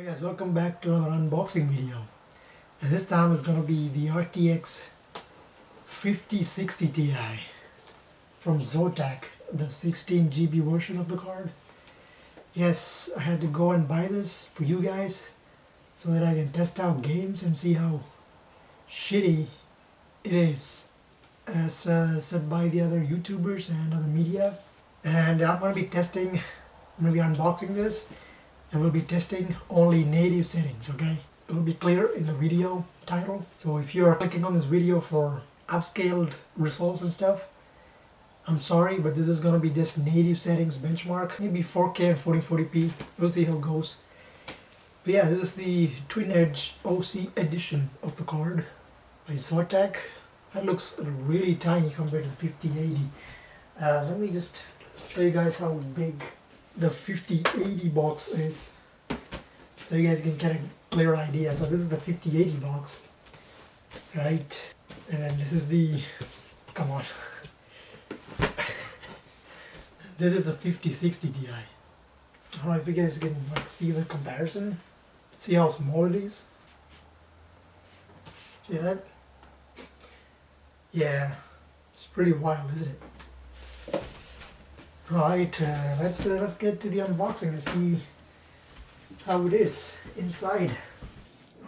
Guys, welcome back to another unboxing video, and this time it's going to be the RTX 5060 Ti from Zotac, the 16GB version of the card. Yes, I had to go and buy this for you guys so that I can test out games and see how shitty it is, as said by the other YouTubers and other media. And I'm going to be unboxing this, and we'll be testing only native settings, okay? It'll be clear in the video title. So if you're clicking on this video for upscaled results and stuff, I'm sorry, but this is gonna be just native settings benchmark. Maybe 4K and 1440p. We'll see how it goes. But yeah, this is the Twin Edge OC edition of the card by Zotac. That looks really tiny compared to the 5080. Let me just show you guys how big the 5080 box is, so you guys can get a clear idea. So this is the 5080 box, right? And then this is the, come on, this is the 5060 Ti. I don't know if you guys can see the comparison, see how small it is. See that? Yeah, it's pretty wild, isn't it? Right, let's get to the unboxing and see how it is inside.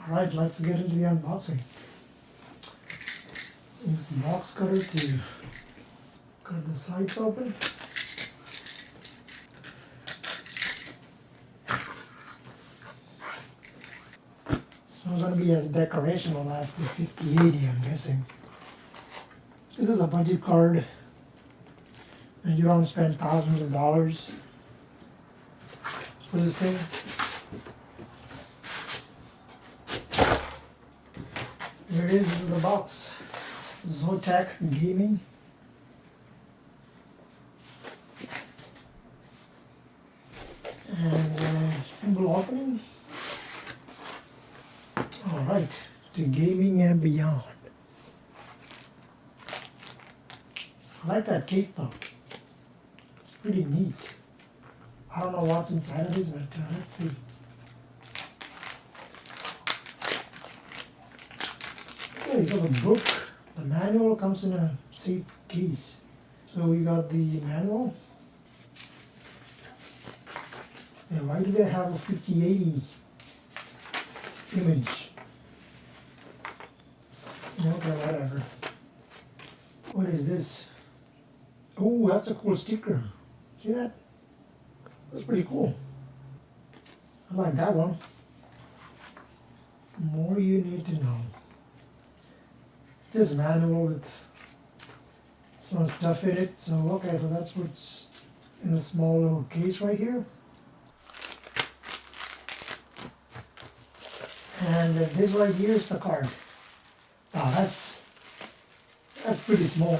Alright, let's get into the unboxing. Use the box cutter to cut the sides open. It's not going to be as decorational as the 5080, I'm guessing. This is a budget card, and you don't spend thousands of dollars for this thing. Here it is. This is the box. Zotac Gaming. And symbol opening. Alright, to gaming and beyond. I like that case though. Pretty neat. I don't know what's inside of this, but let's see. Okay, so the book, the manual comes in a safe case. So we got the manual. And why do they have a 5080 image? Okay, whatever. What is this? Oh, that's a cool sticker. See that? That's pretty cool. I like that one. More you need to know. It's this manual with some stuff in it. So, okay, so that's what's in a small little case right here. And this right here is the card. Wow, that's pretty small.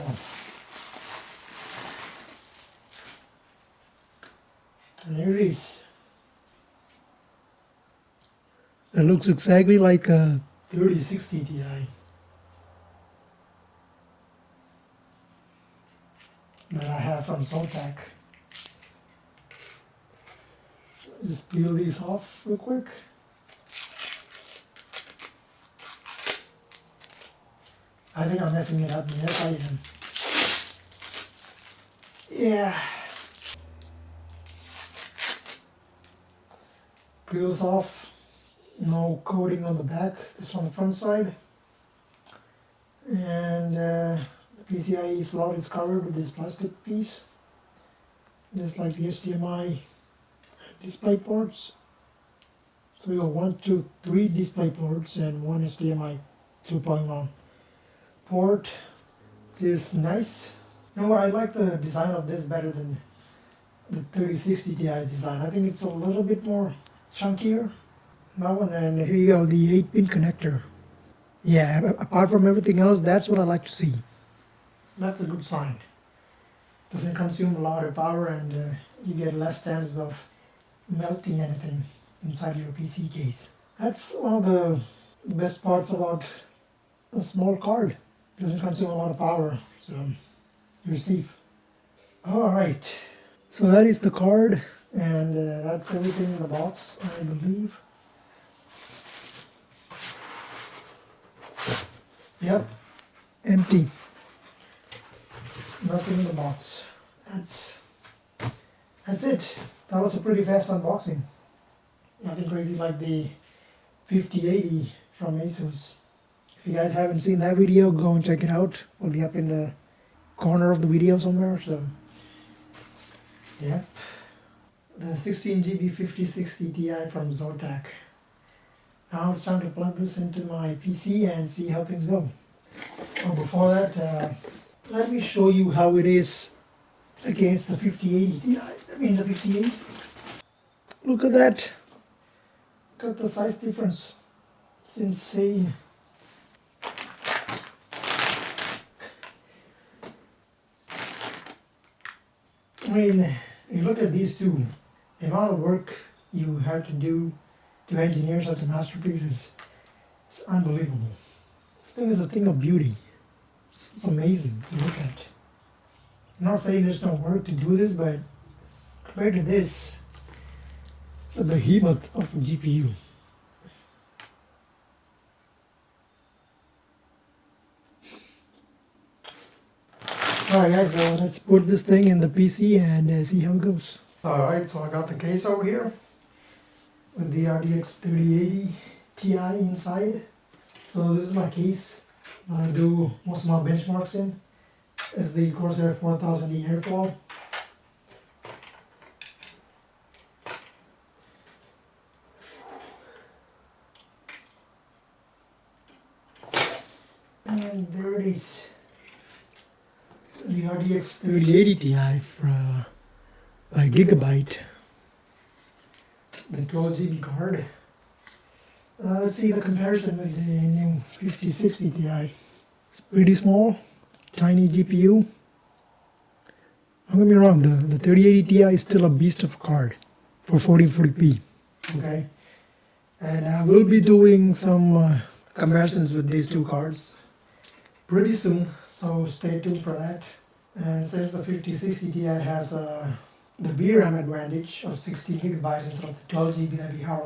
There it is. It looks exactly like a 3060 Ti. That I have from Zotac. Just peel these off real quick. I think I'm messing it up. Yes, I am. Yeah. Peels off, no coating on the back, just on the front side. And the PCIe slot is covered with this plastic piece, just like the HDMI display ports. So we got 1, 2, 3 display ports and one HDMI 2.1 port, which is nice. You know what, I like the design of this better than the 3060 Ti design. I think it's a little bit more chunkier, that one. And here you go, the 8-pin connector. Yeah, apart from everything else, that's what I like to see. That's a good sign. Doesn't consume a lot of power, and you get less chances of melting anything inside your PC case. That's one of the best parts about a small card. Doesn't consume a lot of power, so you're safe. Alright, so that is the card. And that's everything in the box, I believe. Yep, empty. Nothing in the box. That's it. That was a pretty fast unboxing. Nothing crazy like the 5080 from ASUS. If you guys haven't seen that video, go and check it out. It'll be up in the corner of the video somewhere. So, yeah. The 16GB 5060 Ti from Zotac. Now it's time to plug this into my PC and see how things go. But before that, let me show you how it is against the 5080 Ti. I mean the 5080. Look at that. Look at the size difference. It's insane. I mean, you look at these two, the amount of work you have to do to engineer such a masterpiece is unbelievable. This thing is a thing of beauty. It's amazing to look at. I'm not saying there's no work to do this, but compared to this, it's a behemoth of a GPU. Alright guys, so let's put this thing in the PC and see how it goes. Alright, so I got the case over here with the RTX 3080 Ti inside. So this is my case that I do most of my benchmarks in. It's the Corsair 4000E airflow. And there it is. The RTX 3080 Ti by Gigabyte. The 12GB card. Let's see the comparison with the new 5060 Ti. It's pretty small, tiny GPU. Don't get me wrong, the 3080 Ti is still a beast of a card for 1440p. Okay, and I will be doing some comparisons with these two cards pretty soon, so stay tuned for that. And since the 5060 Ti has the VRAM advantage of 16GB instead of the 12GB that we have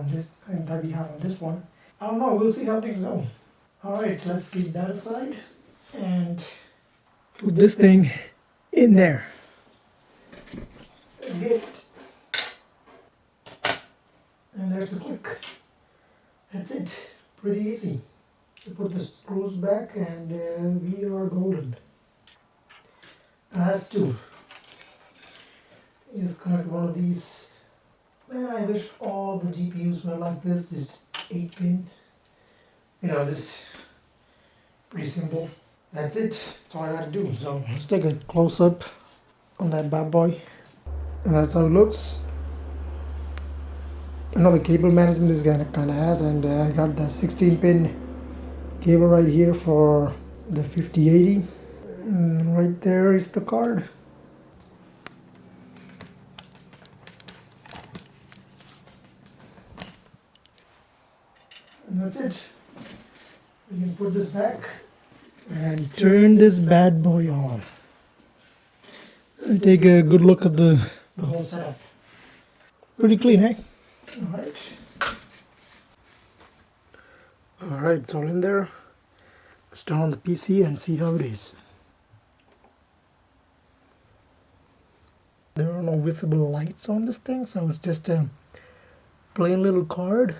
on this one, I don't know, we'll see how things go. Alright, let's keep that aside and put this thing in there. And get it. And there's the click. That's it. Pretty easy. You put the screws back and we are golden. That's two. You just connect one of these. Man, I wish all the GPUs were like this, just 8-pin. You know, this pretty simple. That's it. That's all I gotta do. So let's take a close up on that bad boy. And that's how it looks. Another cable management is kind of has, and I got the 16-pin cable right here for the 5080. And right there is the card. And that's it. We can put this back and turn this bad boy on. Take a good look at the whole setup. Pretty clean, eh? Alright, it's all in there. Let's turn on the PC and see how it is. There are no visible lights on this thing, so it's just a plain little card.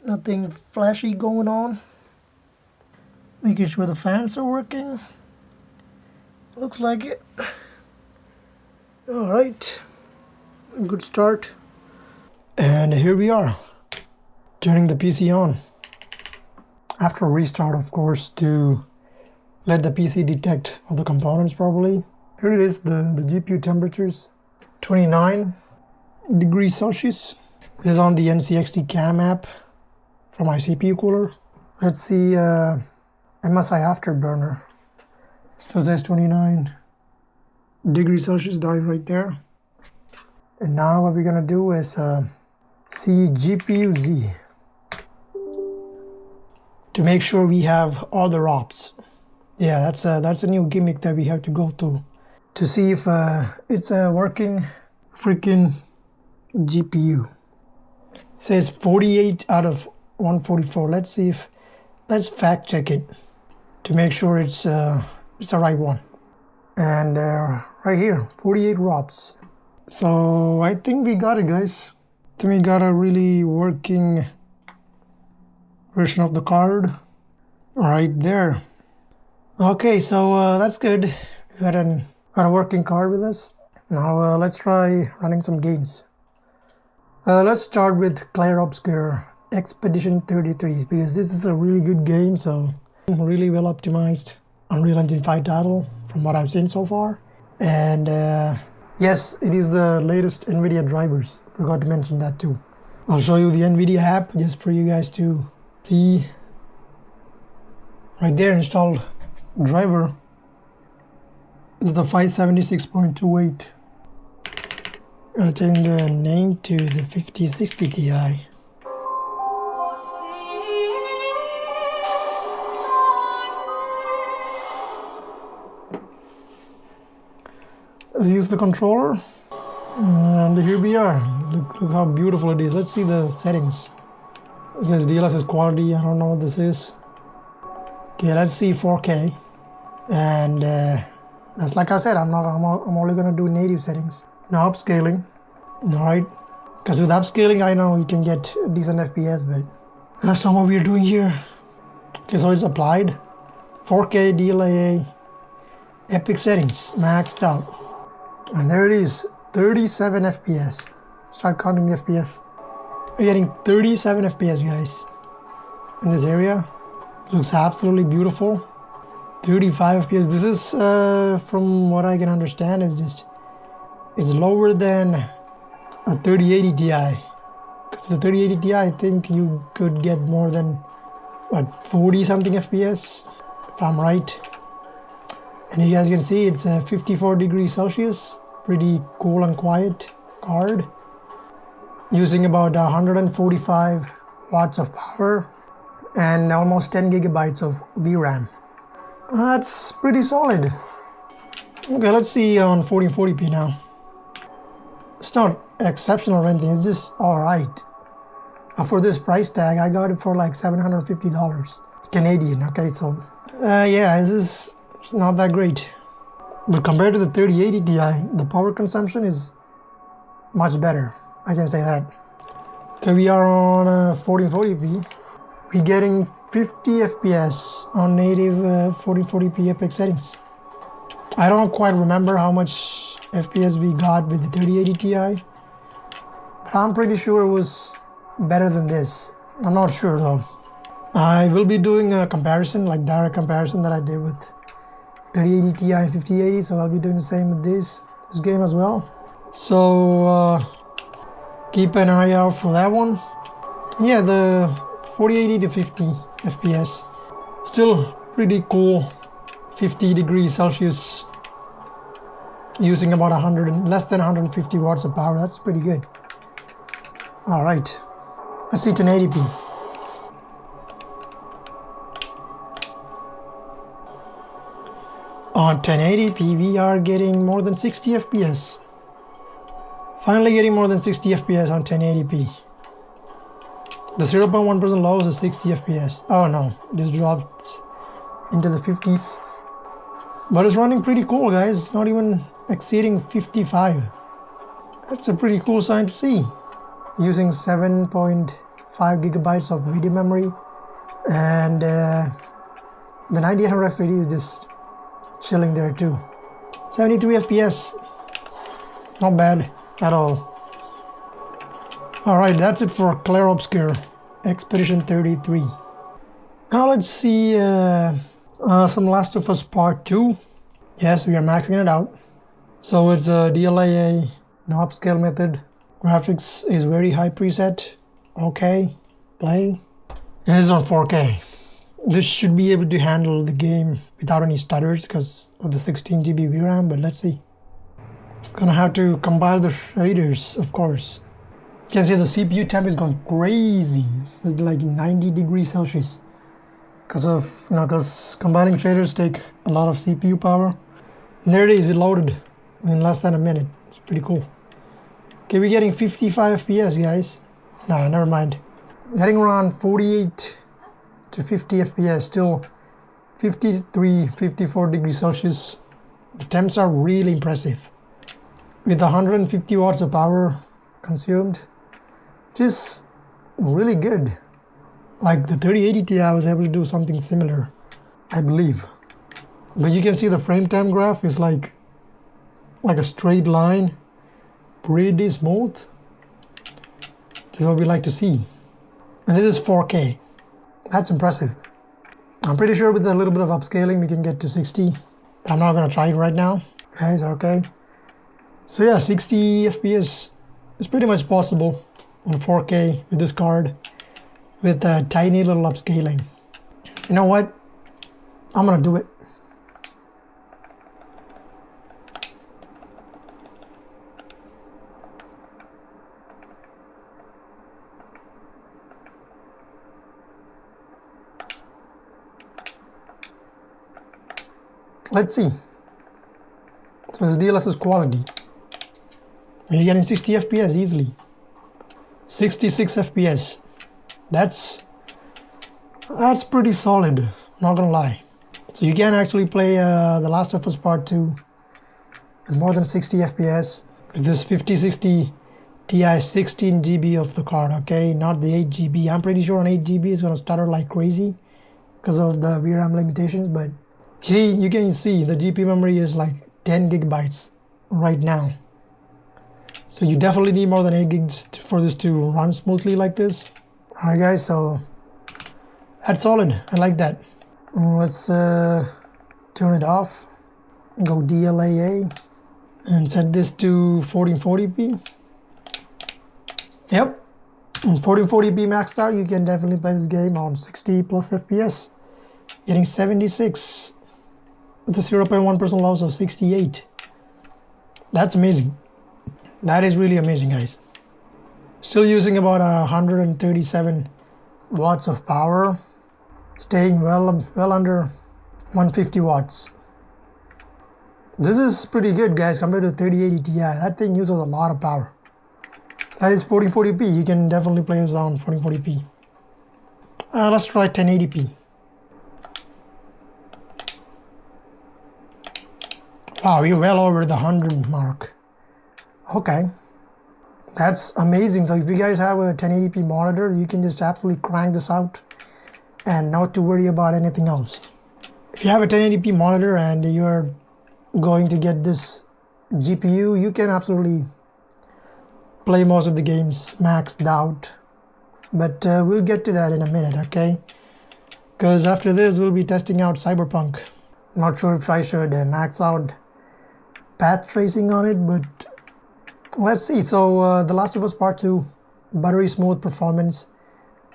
Nothing flashy going on. Making sure the fans are working. Looks like it. Alright, good start. And here we are, turning the PC on. After a restart, of course, to let the PC detect all the components properly. Here it is, the GPU temperatures, 29 degrees Celsius. This is on the NCXT cam app for my CPU cooler. Let's see, MSI Afterburner. Still says 29 degrees Celsius dive right there. And now what we're gonna do is see GPU Z to make sure we have all the ROPs. Yeah, that's a new gimmick that we have to go to see if it's a working freaking GPU. It says 48 out of 144. Let's fact check it. to make sure it's the right one. And right here, 48 ROPS. So I think we got it, guys. I think we got a really working version of the card right there. Okay, so that's good. We got a working card with us. Now let's try running some games. Let's start with Clear Obscure Expedition 33 because this is a really good game, so really well optimized Unreal Engine 5 title from what I've seen so far. And yes, it is the latest NVIDIA drivers. Forgot to mention that too. I'll show you the NVIDIA app just for you guys to see. Right there, installed driver is the 576.28. I'm gonna change the name to the 5060 Ti. Let's use the controller, and here we are. Look how beautiful it is. Let's see the settings. It says DLSS quality. I don't know what this is. Okay, let's see 4K, and that's like I said. I'm only gonna do native settings. No upscaling. All right, because with upscaling, I know you can get decent FPS, but that's not what we're doing here. Okay, so it's applied. 4K DLAA, epic settings, maxed out. And there it is, 37 FPS. Start counting the FPS. We're getting 37 FPS, guys. In this area, looks absolutely beautiful. 35 FPS. This is, from what I can understand, it's lower than a 3080 Ti. Because the 3080 Ti, I think you could get more than, what, 40 something FPS, if I'm right. And you guys can see it's 54 degrees Celsius. Pretty cool and quiet card. Using about 145 watts of power and almost 10 gigabytes of VRAM. That's pretty solid. Okay, let's see on 1440p now. It's not exceptional or anything, it's just alright. For this price tag, I got it for like $750 Canadian. Okay, so yeah, it's not that great. But compared to the 3080 Ti, the power consumption is much better. I can say that. Okay, we are on 1440p. We're getting 50 FPS on native 1440p epic settings. I don't quite remember how much FPS we got with the 3080 Ti, but I'm pretty sure it was better than this. I'm not sure though. I will be doing a comparison, like direct comparison that I did with 3080 Ti and 5080, so I'll be doing the same with this game as well. So keep an eye out for that one. Yeah, the 4080 to 50 FPS, still pretty cool. 50 degrees Celsius, using about less than 150 watts of power. That's pretty good. All right, let's see 1080p. On 1080p, we are getting more than 60 FPS. Finally getting more than 60 FPS on 1080p. The 0.1% lows is 60 FPS. Oh no, this dropped into the 50s. But it's running pretty cool, guys. Not even exceeding 55. That's a pretty cool sign to see. Using 7.5 gigabytes of video memory. And the 9800 X3D is just chilling there too. 73 FPS. Not bad at all. Alright, that's it for Clear Obscure Expedition 33. Now let's see some Last of Us Part 2. Yes, we are maxing it out. So it's a DLAA, no upscale method. Graphics is very high preset. Okay, play. It is on 4K. This should be able to handle the game without any stutters because of the 16GB VRAM, but let's see. It's gonna have to compile the shaders, of course. You can see the CPU temp is going crazy. It's like 90 degrees Celsius. Because compiling shaders take a lot of CPU power. And there it is, it loaded in less than a minute. It's pretty cool. Okay, we're getting 55 FPS, guys. No, never mind. Getting around 48 to 50 FPS, still 53, 54 degrees Celsius. The temps are really impressive. With 150 watts of power consumed, which is really good. Like the 3080 Ti was able to do something similar, I believe. But you can see the frame time graph is like a straight line, pretty smooth. This is what we like to see. And this is 4K. That's impressive. I'm pretty sure with a little bit of upscaling we can get to 60. I'm not gonna try it right now. Guys, okay. So yeah, 60 FPS is pretty much possible on 4K with this card with a tiny little upscaling. You know what? I'm gonna do it. Let's see. So it's DLSS quality. You're getting 60 FPS easily. 66 FPS. That's pretty solid, not gonna lie. So you can actually play The Last of Us Part 2 with more than 60 FPS with this 5060 Ti 16GB of the card, okay? Not the 8GB. I'm pretty sure on 8GB it's gonna stutter like crazy because of the VRAM limitations, but see, you can see the GPU memory is like 10 gigabytes right now. So you definitely need more than 8 gigs for this to run smoothly like this. Alright guys, so that's solid. I like that. Let's turn it off. Go DLAA and set this to 1440p. Yep, 1440p maxed out. You can definitely play this game on 60 plus FPS. Getting 76 with a 0.1% loss of 68. That's amazing. That is really amazing, guys. Still using about 137 watts of power, staying well under 150 watts. This is pretty good, guys, compared to 3080 Ti. That thing uses a lot of power. That is 1440p. You can definitely play this on 1440p. Let's try 1080p. Wow, we're well over the 100 mark. Okay, that's amazing. So if you guys have a 1080p monitor, you can just absolutely crank this out and not to worry about anything else. If you have a 1080p monitor and you're going to get this GPU, you can absolutely play most of the games maxed out. But we'll get to that in a minute, okay? Because after this, we'll be testing out Cyberpunk. Not sure if I should max out path tracing on it, but let's see. So The Last of Us Part 2, buttery smooth performance,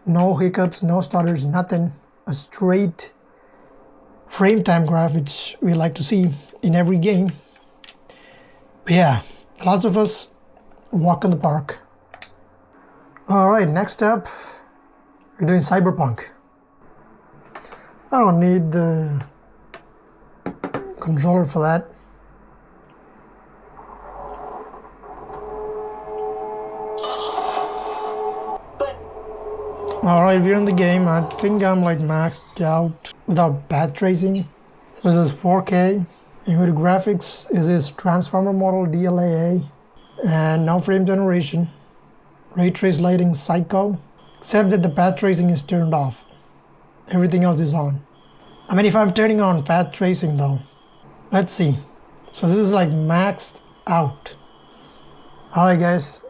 no hiccups, no stutters, nothing. A straight frame time graph, which we like to see in every game. But yeah, The Last of Us, walk in the park. Alright, next up, we're doing Cyberpunk. I don't need the controller for that. Alright, we're in the game. I think I'm like maxed out without path tracing. So this is 4K. NVIDIA graphics is this transformer model DLAA. And no frame generation. Ray trace lighting psycho. Except that the path tracing is turned off. Everything else is on. I mean, if I'm turning on path tracing though. Let's see. So this is like maxed out. Alright guys.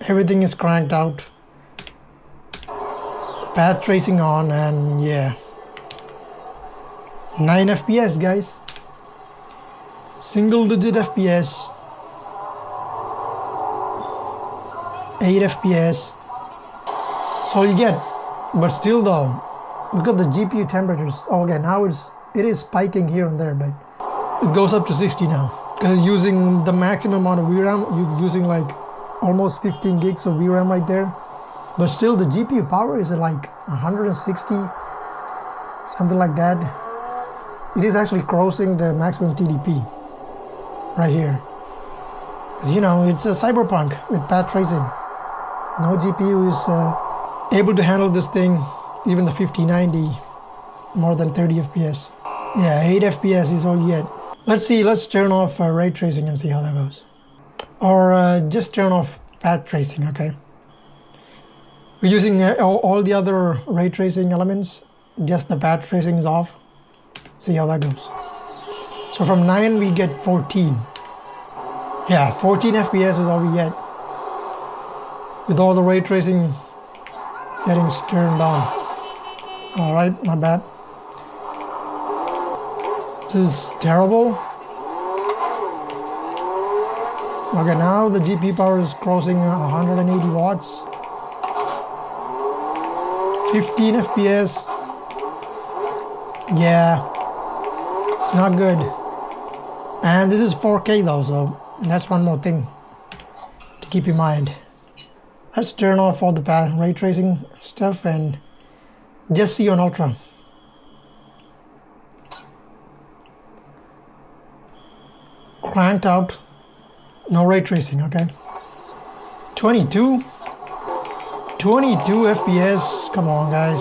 Everything is cranked out. Path tracing on, and yeah, 9 FPS, guys. Single digit FPS. 8 FPS. That's all you get. But still though, look at the GPU temperatures. Oh, okay, now it is spiking here and there, but it goes up to 60 now. Because it's using the maximum amount of VRAM. You're using like almost 15 gigs of VRAM right there. But still, the GPU power is at like 160, something like that. It is actually crossing the maximum TDP right here. You know, it's a Cyberpunk with path tracing. No GPU is able to handle this thing, even the 5090, more than 30 FPS. Yeah, 8 FPS is all you get. Let's see, let's turn off ray tracing and see how that goes. Or just turn off path tracing, okay? We're using all the other ray tracing elements, just the path tracing is off. See how that goes. So from 9 we get 14. Yeah, 14 FPS is all we get, with all the ray tracing settings turned on. Alright, not bad. This is terrible. Okay, now the GPU power is crossing 180 watts. 15 FPS. Yeah, not good. And this is 4K though, so that's one more thing to keep in mind. Let's turn off all the ray tracing stuff and just see on Ultra. Cranked out, no ray tracing, okay? 22 FPS, come on guys.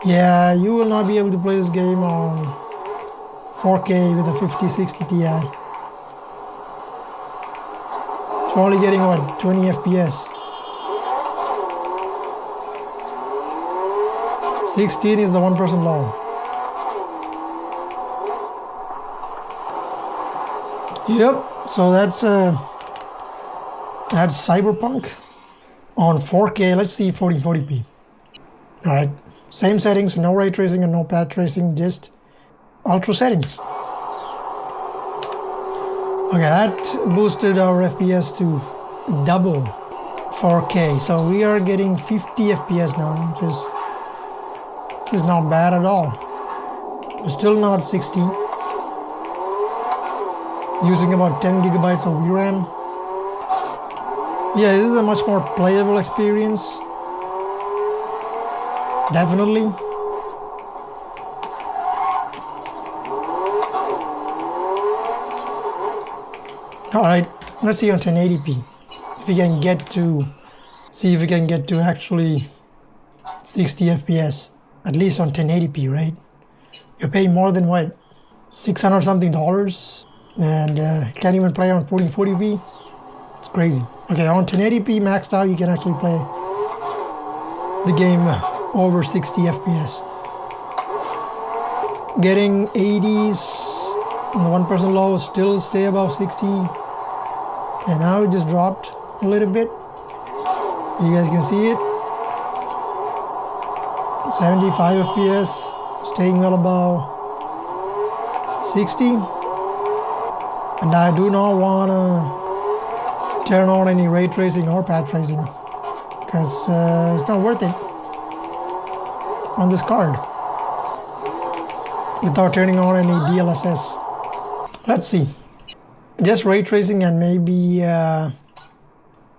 Yeah, you will not be able to play this game on 4K with a 5060 Ti. So only getting what, 20 FPS. 16 is the 1% low. Yep, so that's Cyberpunk on 4K. Let's see 1440p. All right, same settings, no ray tracing and no path tracing, just ultra settings. Okay, that boosted our FPS to double 4K. So we are getting 50 FPS now, which is not bad at all. We're still not 60. Using about 10 gigabytes of VRAM. Yeah, this is a much more playable experience. Definitely. Alright, let's see on 1080p. If we can get to, see if we can get to actually 60 FPS. At least on 1080p, right? You're paying more than what? $600 something. And can't even play on 1440p. It's crazy. Okay, on 1080p maxed out, you can actually play the game over 60 FPS. Getting 80s, and the 1% low still stay above 60. And now it just dropped a little bit. You guys can see it. 75 FPS, staying well above 60. And I do not want to turn on any ray tracing or path tracing because it's not worth it on this card without turning on any DLSS. Let's see. Just ray tracing and maybe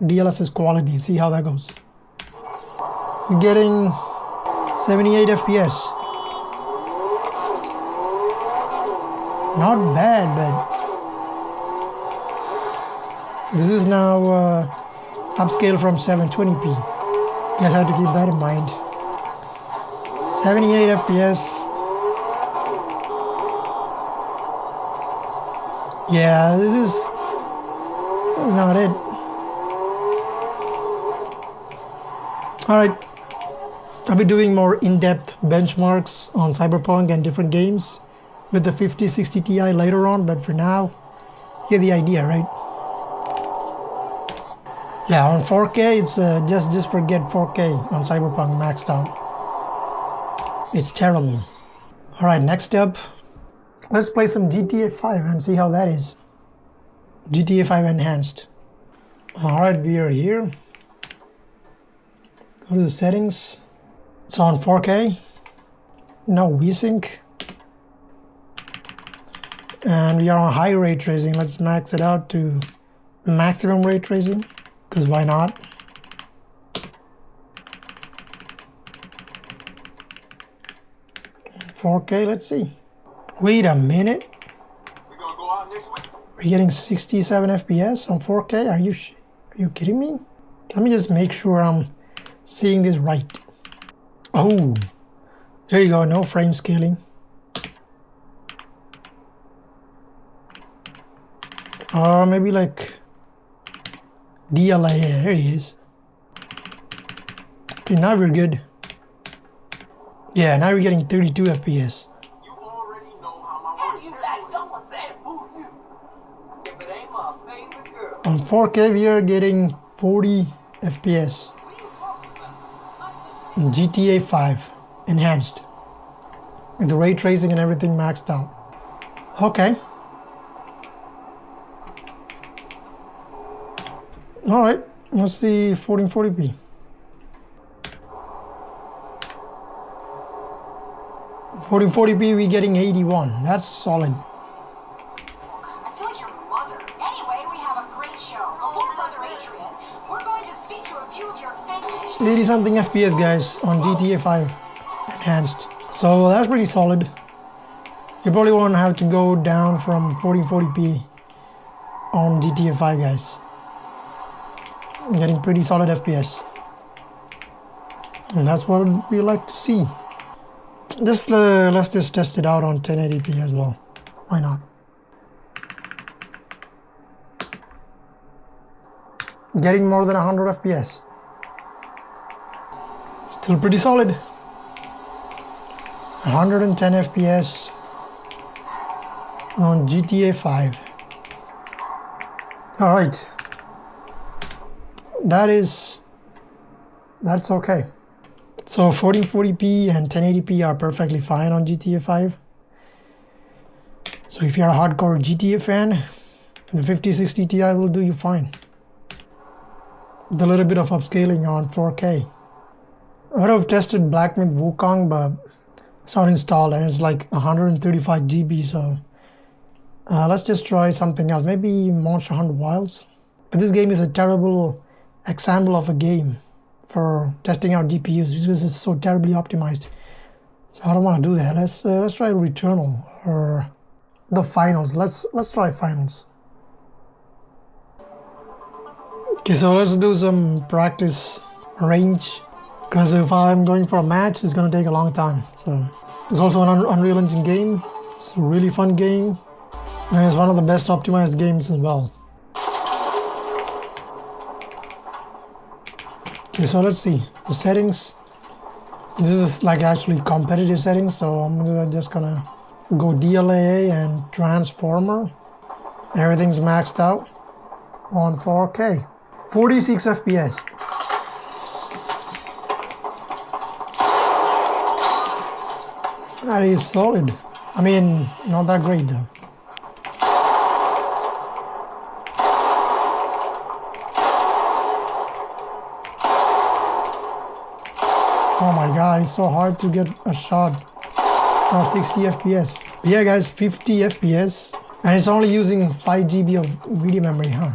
DLSS quality. See how that goes. We're getting 78 FPS. Not bad, but this is now upscale from 720p. You guys have to keep that in mind. 78 FPS. Yeah, this is not it. Alright, I'll be doing more in-depth benchmarks on Cyberpunk and different games with the 5060 Ti later on, but for now, you get the idea, right? Yeah, on 4K, it's just forget 4K on Cyberpunk maxed out. It's terrible. Alright, next up, let's play some GTA 5 and see how that is. GTA 5 Enhanced. Alright, we are here. Go to the settings. It's on 4K. No VSync. And we are on high ray tracing. Let's max it out to maximum ray tracing. Because why not? $4K, let's see. Wait a minute. We gonna go out next week? We're getting 67 FPS on 4K? Are you kidding me? Let me just make sure I'm seeing this right. Oh, there you go, no frame scaling. Or maybe like DLSS, there it is. Okay, now we're good. Yeah, now we're getting 32 FPS. You already know how my work is. Someone said boo you. If it ain't my favorite girl. On 4K, we are getting 40 FPS. GTA 5 enhanced with the ray tracing and everything maxed out. Okay. Alright, let's see 1440p. 1440p, we're getting 81. That's solid. I feel like your mother. Anyway, we have a great show. Before Brother Adrian, we're going to speak to a few of your fake 80 something FPS, guys, on GTA 5 enhanced. So that's pretty solid. You probably won't have to go down from 1440p on GTA 5, guys. I'm getting pretty solid FPS. And that's what we like to see. Let's just test it out on 1080p as well. Why not? Getting more than 100 FPS. Still pretty solid. 110 FPS on GTA 5. Alright. That's okay. So 1440p and 1080p are perfectly fine on GTA 5. So if you're a hardcore GTA fan, the 5060 Ti will do you fine. With a little bit of upscaling on 4K. I would have tested Black Myth Wukong, but it's not installed and it's like 135 GB, so let's just try something else. Maybe Monster Hunter Wilds. But this game is a terrible example of a game for testing out GPUs because it's so terribly optimized. So I don't want to do that. Let's try Returnal or the Finals. Let's try Finals. Okay, so let's do some practice range, because if I'm going for a match, it's gonna take a long time. So it's also an Unreal Engine game. It's a really fun game, and it's one of the best optimized games as well. Okay, so let's see the settings. This is like actually competitive settings, so I'm just gonna go DLSS and transformer. Everything's maxed out on 4K, 46 FPS. That is solid. I mean, not that great though. Oh my god, it's so hard to get a shot on 60 FPS. But yeah guys, 50 FPS. And it's only using 5 GB of video memory, huh?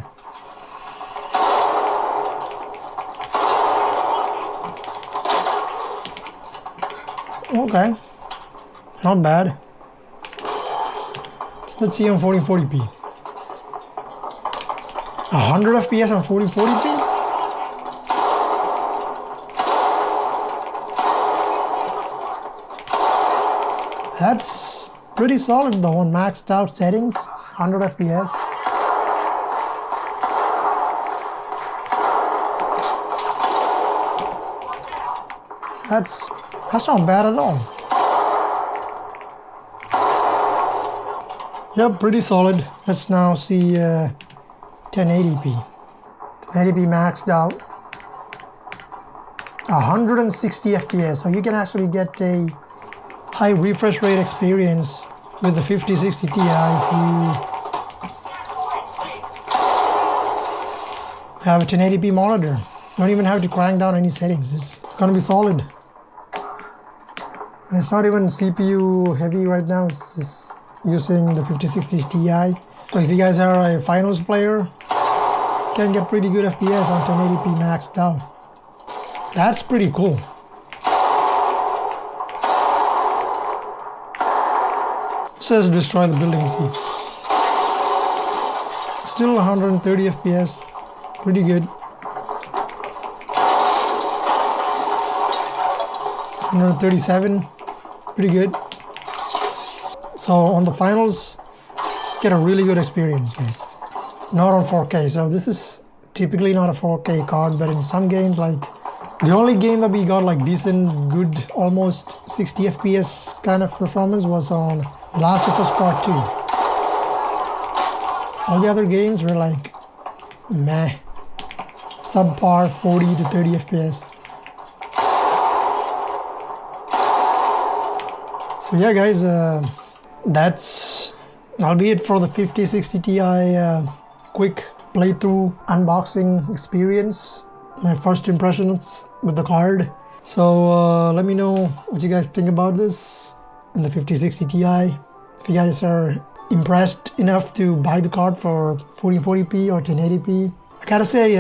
Okay. Not bad. Let's see on 1440p. 100 FPS on 1440p? That's pretty solid though on maxed out settings, 100 FPS. That's not bad at all. Yep, pretty solid. Let's now see 1080p. 1080p maxed out. 160 FPS, so you can actually get a high refresh rate experience with the 5060 Ti if you have a 1080p monitor. Don't even have to crank down any settings. It's gonna be solid. And it's not even CPU heavy right now. It's just using the 5060 Ti. So if you guys are a finals player, you can get pretty good FPS on 1080p maxed out. That's pretty cool. Let's just destroy the building and see. Still 130 FPS, pretty good. 137, pretty good. So on the finals, get a really good experience, guys. Not on 4K, so this is typically not a 4K card, but in some games, like the only game that we got like decent, good, almost 60 FPS kind of performance was on The Last of Us Part 2. All the other games were like meh, subpar 40 to 30 FPS. So yeah, guys, that'll be it for the 5060 Ti quick playthrough unboxing experience. My first impressions with the card. So let me know what you guys think about this and the 5060 Ti. If you guys are impressed enough to buy the card for 1440p or 1080p. I gotta say,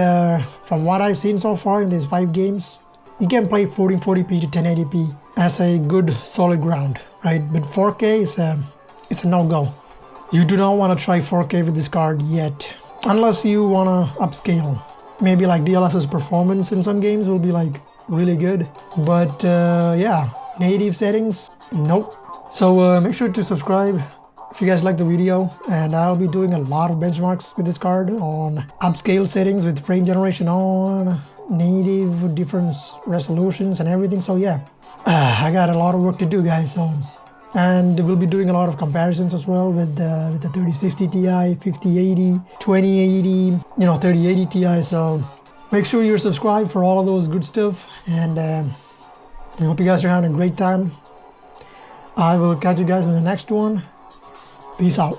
from what I've seen so far in these 5 games, you can play 1440p to 1080p as a good solid ground, right? But 4K is a no-go. You do not want to try 4K with this card yet, unless you want to upscale. Maybe like DLSS performance in some games will be like really good, but yeah, native settings, nope. So make sure to subscribe if you guys like the video, and I'll be doing a lot of benchmarks with this card on upscale settings with frame generation on, native different resolutions and everything. So yeah, I got a lot of work to do, guys. So, and we'll be doing a lot of comparisons as well with the 3060 Ti, 5080, 2080, 3080 Ti. So make sure you're subscribed for all of those good stuff, and I hope you guys are having a great time. I will catch you guys in the next one. Peace out.